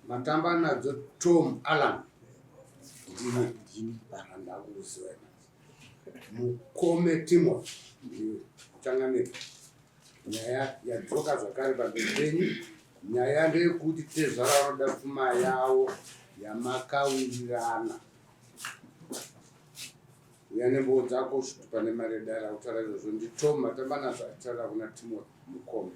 matamba nadzo Tom Allen ndini baranda kuziwa mukome Timothy changamira nyaya yadzoka zvakare pamberi nyaya ndeyekuti tezvara vanoda pfuma yavo yamakawirirana uyanembo dzako pane mari dara kutaura izvozvo nditom matamba nazvo ataura kuna Timothy mukome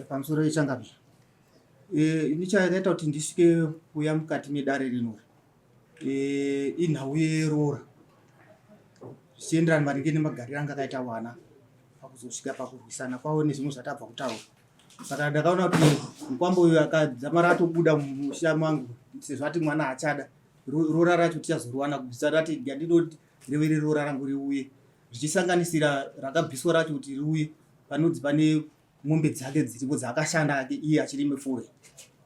pamusoro ichangapi ini chakaita kuti ndisvike kuya mukati medare rinori inhau yerora zvichienderana maringe nemagariro anga akaita wana pakuzosvika pakurwisana kwavo nezvimwe zvatabva kutaura. Saka ndakaona kuti mukwambo uyu akadzamara atobuda mumusha mangu sezvo ati mwana achada rora racho tichazoriwana kubvisa rati ndinoti revere rora rangu riuye zvichisanganisira rakabviswa racho kuti riuye panodzi pane mombe dzake dziripo dzaakashanda ake iye achiri mefore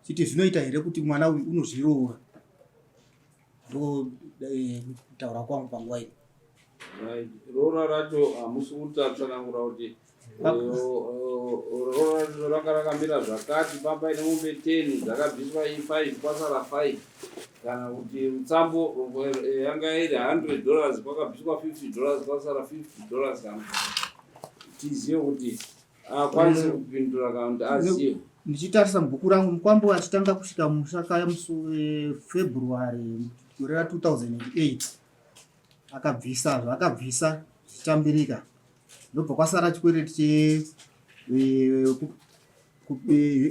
chiti zvinoita here kuti mwana uyu unozviroora. Ndo kutaura kwangu panguva ino. Rora racho hamusi kutatsanangura kuti rora racho ranga rakamira zvakati pamba ine mombe 10 dzakabviswa i5 kwasara 5 kana kuti mutsambo yanga iri $100 kwakabviswa $50 kwasara $50 kana tizive kuti akwanise kupindura kana kuti azive. Ndichitarisa mubhuku rangu mukwambo achitanga kusvika mushaka February gore ra 2008 akabvisa zvichitambirika ndobva kwasara chikwereti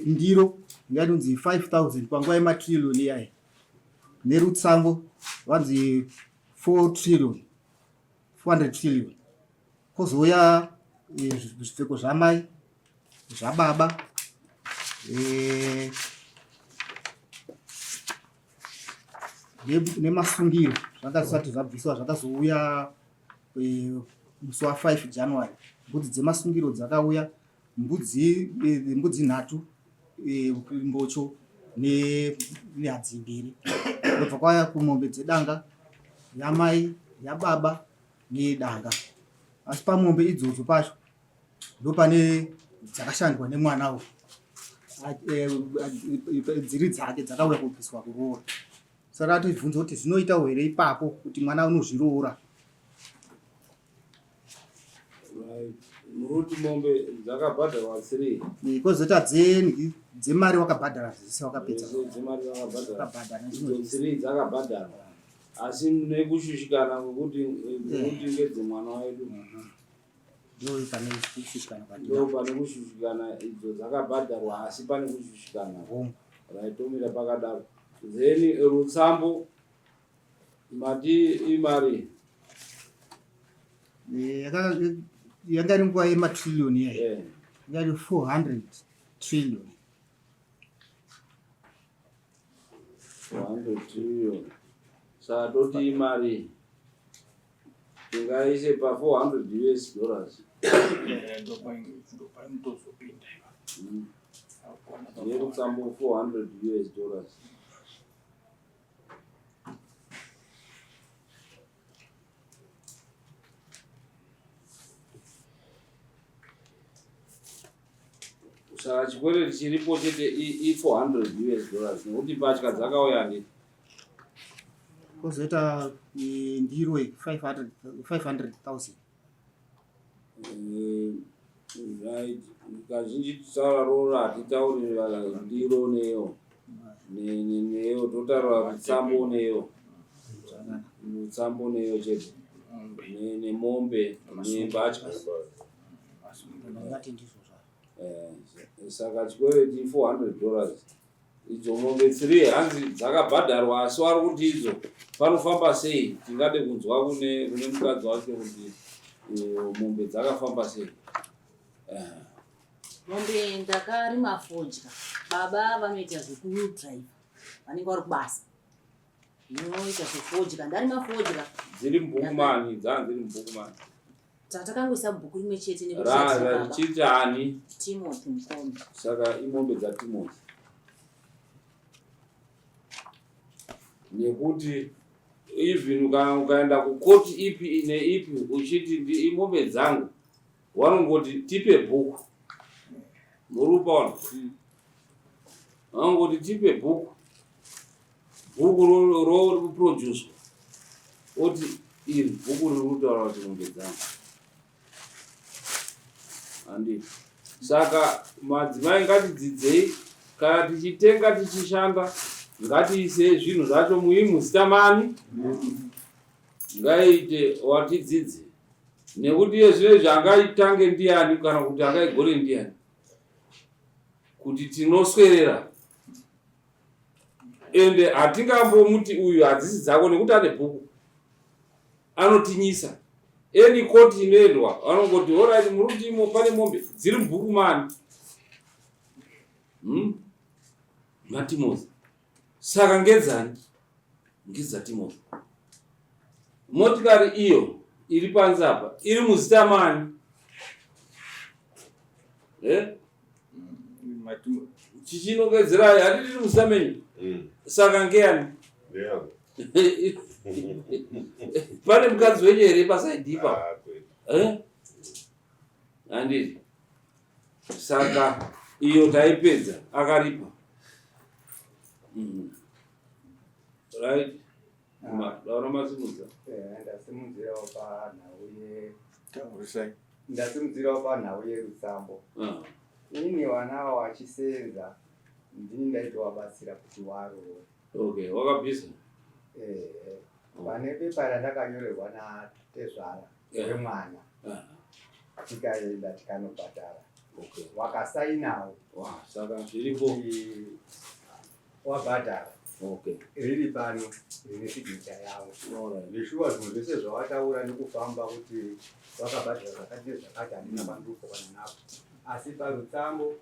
ndiro inganzi 5,000 panguva yematrillion iyayi nerutsango vanzi 400 trillion kozouya zvipfeko zvamai zvababa nemasungiro zvanga zvisati zvabviswa zvakazouya musi wa5 January. Mbudzi dzemasungiro dzakauya mbudzi 3 mbocho nehadzi 2 ndobva kwaya kumombe dzedanga yamai yababa nedanga. Asi pamombe idzodzo pacho ndopane dzakashandwa nemwanawo dziri dzake dzakauya kubviswa kuroora. Saka tivhunza kuti zvinoita here ipapo kuti mwana unozviroora. Muruti mombe dzakabhadharwa 3 kozota dzemari wakabhadhara zvese wakapedza dzemari wakabhadhara 3 dzakabhadharwa asi nekushushikana kwekuti ngedzemwana wedu ndo pane kushushikana ndo pane kushushikana idzo dzakabhadharwa asi pane kushushikana raitomira pakadaro. Zeni rutsambo mati imari yanga iri nguva yematrillion yayi yari 400 trillion. 400 trillion saka toti imari tingaise pa $400 yerutsambo $400. Saka chikwereti chiripo chete $400 nekuti mbatya dzakauya ndi kozoita ndiro 500,000 right. Kazhinji tisaura rora hatitauri ndiro neyo neyo totaura rutsambo neyo chete nemombe nembatya. Saka chikwereti $400 idzo mombe 3 hanzi dzakabhadharwa asi wari kuti idzo panofamba sei. Tingade kunzwa kune mukadzi wacho kuti mombe dzakafamba sei. Mombe ndakarima fodya baba vanoita zvekudrive vanenge vari kubasa zvinoita zvefodya ndarima fodya dziri mbukumani dzanzi dziri mbukumani tatakangoisa bhuku rimwe chete nekuchiti ani Timothy Mukombe. Saka imombe dzaTimothy nekuti even kana ukaenda kukoti ipi neipi uchiti imombe dzangu, vanongoti tipe bhuku, murupaona, vanongoti tipe bhuku roproducwa, oti iri bhuku riri kutaura kuti mombe dzangu. Handii. Saka madzimai ngatidzidzei, kana tichitenga tichishanda, ngatiise zvinhu zvacho muzitamani, ngaite watidzidze. Nekuti yezvinezvi angaitange ndiani kana kuti angaigore ndiani, kuti tinoswerera. Ende hatingambomuti uyu hadzisi dzako nekuti ane bhuku, anotinyisa. Eni koti inoendwa, vanongoti alright, murutimo pane mombe dziri mubhuku mani. naTimothy. Saka ngedzani? NgezaTimothy. Motikari iyo iri panze apa iri muzita mani? Chichinongedzera hari riri muzita menyu? Saka ngeani? Pane mukadzi wenyu here pasaidi ipa? Handiti. Saka iyo taipedza akaripa. Right? Laura Mazimuza. Ndasimudzirawo panhau yerutsambo. Ini vana vachisenza ndini ndaitovabatsira kuti varoore. Okay, wakabvisa. Pane pepa randakanyorerwa naTezvara remwana. Tikaenda tikanobhadhara. Okay. Wakasainawo. Saka zviripo. Wabhadhara. Okay. Riri pano rine signature yavo. Zvishuwa zvimwe zvese zvavataura nekufamba kuti vakabhadhara zvakati nezvakati handina pandupo kana napo. Asi parutsambo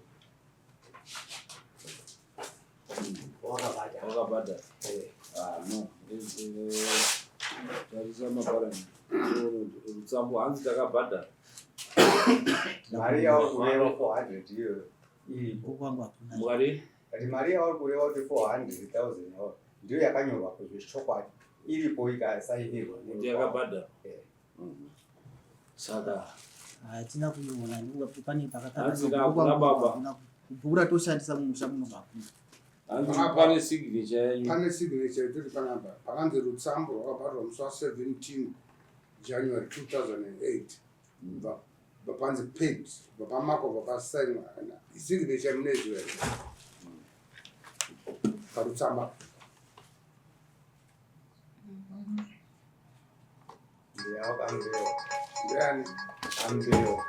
wakabhadhara. No. Tarisa mabharani. Rutsambo hanzi takabhadhara. Mari yavo kureva 400 iyoyo. Mwari? Kati mari yavo kureva kuti 400,000 yavo ndiyo yakanyorwa kuzvichokwadi iripo ikasainirwa kuti yakabhadhara. Saka hatina kuiona nekuti pane bhuku ratoshandisa mumusha munobva pane signature yenyu. Pane signature yekuti panapa pakanzi rutsambo rwakabharwa musi wa17 January 2008. Panzi paid, pamakwa pasainwa signature munezvo here parutsamba. Ndiani? Ambeyo.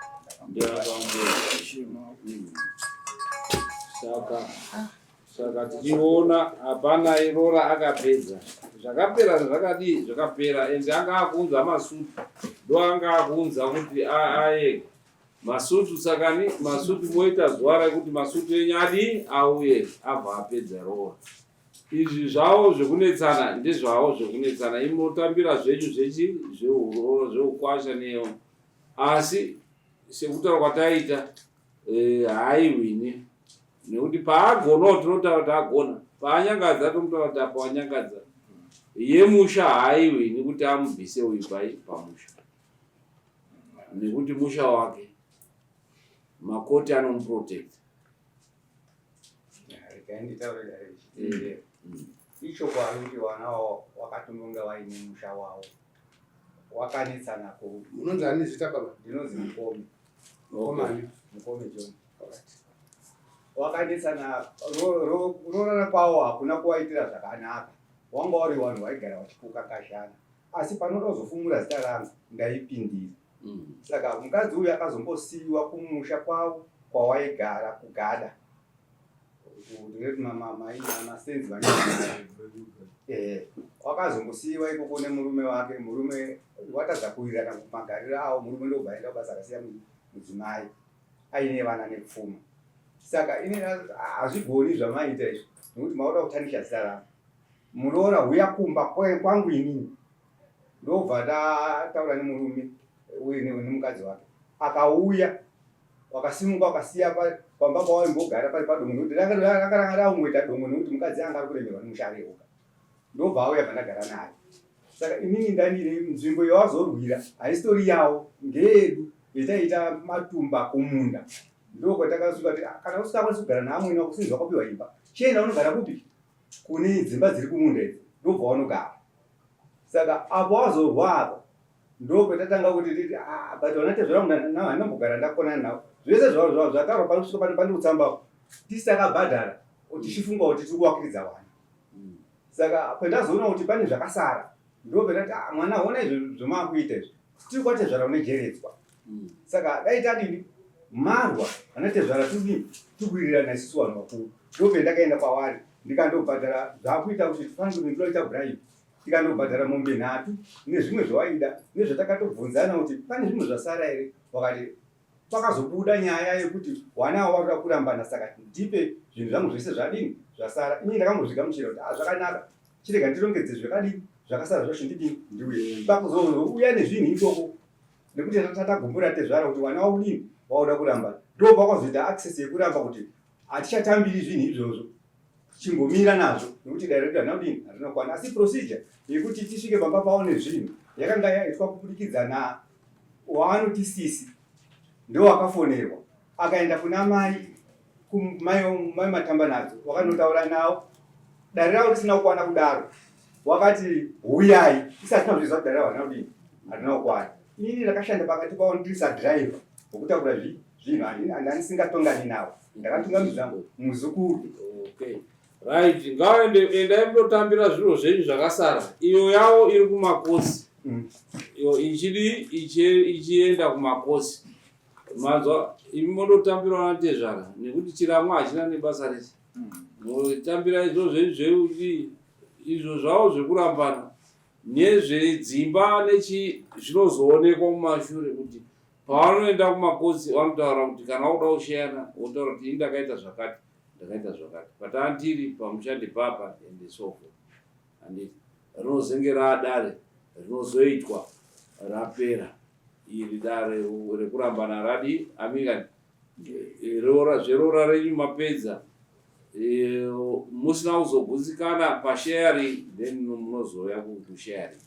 Saka tichiona hapana irora akapedza. Zvakapera zvakadii zvakapera, ende anga akunza masutu. Ndo anga akunza kuti aye masutu. Saka ni masutu moita zuva rekuti masutu enyu adii auye abva apedza roora. Izvi zvavo zvekunetsana ndezvavo zvekunetsana. Imotambira zvenyu zveuroro zveukwasha neyo. Asi sekutaura kwataita haiwini. Nekuti paagonawo tinotaura kuti agona, paanyangadza tonotaura kuti apa wanyangadza. Yemusha haiwini kuti amubvise uyu pamusha. Nekuti musha wake makoti anomuprotect. Icho kwaruti vana wakatongonga vaine musha wavo wakanetsana ku. Munonzi ani zita baba? Ndinonzi Mukome. Mukome John. Wakanetsana unoona kwavo hakuna kuvaitira zvakanaka. Wanga vari vanhu vaigara vachipuka kashana. Asi panoda kuzofumura zita rangu ndaipindira. Saka mukadzi uyu akazombosiyiwa kumusha kwavo kwawaigara kugada. Masenzi wakazombosiyiwa ikoko nemurume wake. Murume watadza kuwirirana magariro avo. Murume ndobva aenda kubasa akasiya mudzimai aine vana nepfuma. Saka ini hazvigoni zvamaita izvo nekuti mauda kutanisha zita rangu. Munoona huya kumba kwangu inini. Ndobva ndataura nemurume uye nemukadzi wake. Akauya wakasimuka wakasiya pamba pawaimbogara pari padombo nekuti ranga raumweta dombo nekuti mukadzi anga ari kuremerwa nemusha areuka. Ndobva auya pandagara naye. Saka inini ndanire nzvimbo yawazorwira haistori yawo ngeyedu yataita matumba kumunda. Ndokwatakasunga kuti kana usingakwanisi kugara neamweni wako sinzi wakapiwa imba, chienda unogara kupi? Kune dzimba dziri kumunda idzi ndobva wanogara. Saka apo wazorwa apa ndokwatatanga kuti titi but vanatezvera munhu handambogara ndakonana nawo. Zvese zvavo zvatarwa panosvika pane utsamba tisi takabhadhara tichifunga kuti tiri kuwakiridza vana. Saka pandazoona kuti pane zvakasara ndopetati mwana ona izvo zvomakuita izvi tiri kwatezvara unegeredzwa. Saka dai tadini marwa vanatezvara tikuwirirana isusu vanhu vakuru. Ndopendakaenda kwavari ndikandobhadhara zvakuita kuti tifanire ndoita bribe tikandobhadhara mombe 3 nezvimwe zvawaida nezvatakatobvunzana kuti pane zvimwe zvasara here. Wakati pakazobuda nyaya yekuti wana wavarikuda kurambana, saka ndipe zvinhu zvangu zvese zvadini zvasara. Inini ndakambozvigamuchira kuti zvakanaka chirega ndirongedze zvakadini zvakasara zvacho ndidini ndiuye. Pakuzouya nezvinhu idoko nekuti tatagombora tezvara kuti wana waudini wauda kurambana, ndo pakazoita access yekuramba kuti hatichatambiri zvinhu izvozvo chingomira nazvo nekuti director naudini hatinokwana. Asi procedure yekuti tisvike pamba pawo nezvinhu yakanga yaitwa kubudikidza na waanoti sisi ndo wakafonerwa akaenda kuna mai kumai matamba nadzo wakanotaura nawo dare ravo risina kukwana kudaro wakati huyai isati nazviziva kuti dare ravo harina kudini harina kukwana. Inini ndakashanda pakati pavo ndirisa driver wokutakura zvinhu handisingatongani nawo ndakatungamidza muzukuru. Okay. Right, ngaende mundotambira zviro zvenyu zvakasara. Iyo yawo iri kumakosi. Iyo ichienda kumakosi. Mazwa imondotambira vanatezvara nekuti chiramwa hachina nebasa rese. Motambira izvo zvenyu izvo zvavo zvekurambana nezvedzimba zvinozoonekwa mumashure kuti pavanoenda kumakosi vanotaura kuti kana uda kushayana wotaura kuti indakaita zvakati ndakaita zvakati patandiri pamushandi papa ende sofo handiti rinozenge radare rinozoitwa rapera iri dare rekurambana radi amika zverora renyu mapedza musina kuzogutsikana pasharing then munozouya kusharing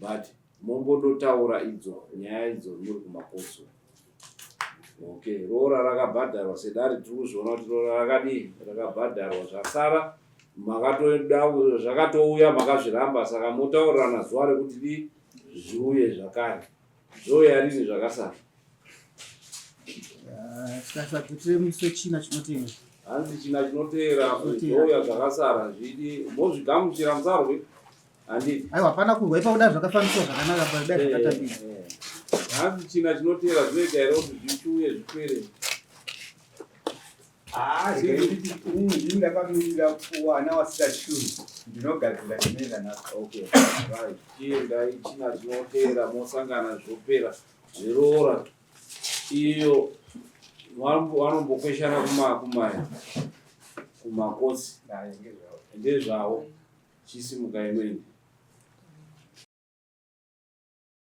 but mombondotaura idzo nyaya idzo muri kumakosi. Okay, rora rakabhadharwa sedare tiri kuzviona kuti rora rakadii rakabhadharwa zvasara makatoda zvakatouya makazviramba saka motaurirana zuva rekuti zviuye zvakare zouya rini zvakasara. Tikasatire musi china chinotevera hanzi china chinoteera zouya zvakasara zvidi mozvigamuchira musarwe handiti aiwa hapana kurwa ipakuda zvakafaniswa zvakanaka paida zvakatambira. Hanzi china chinoteera zvinoita here kuti zvichiuye zvipere. Inini ndakamirira kuwana wasita shuri ndinogadzira chimenda nacho. Okay, right. Chiendai china chinoteera mosangana zvopera zverora iyo vanombokweshana kumakosi ndezvavo chisimuka imweni.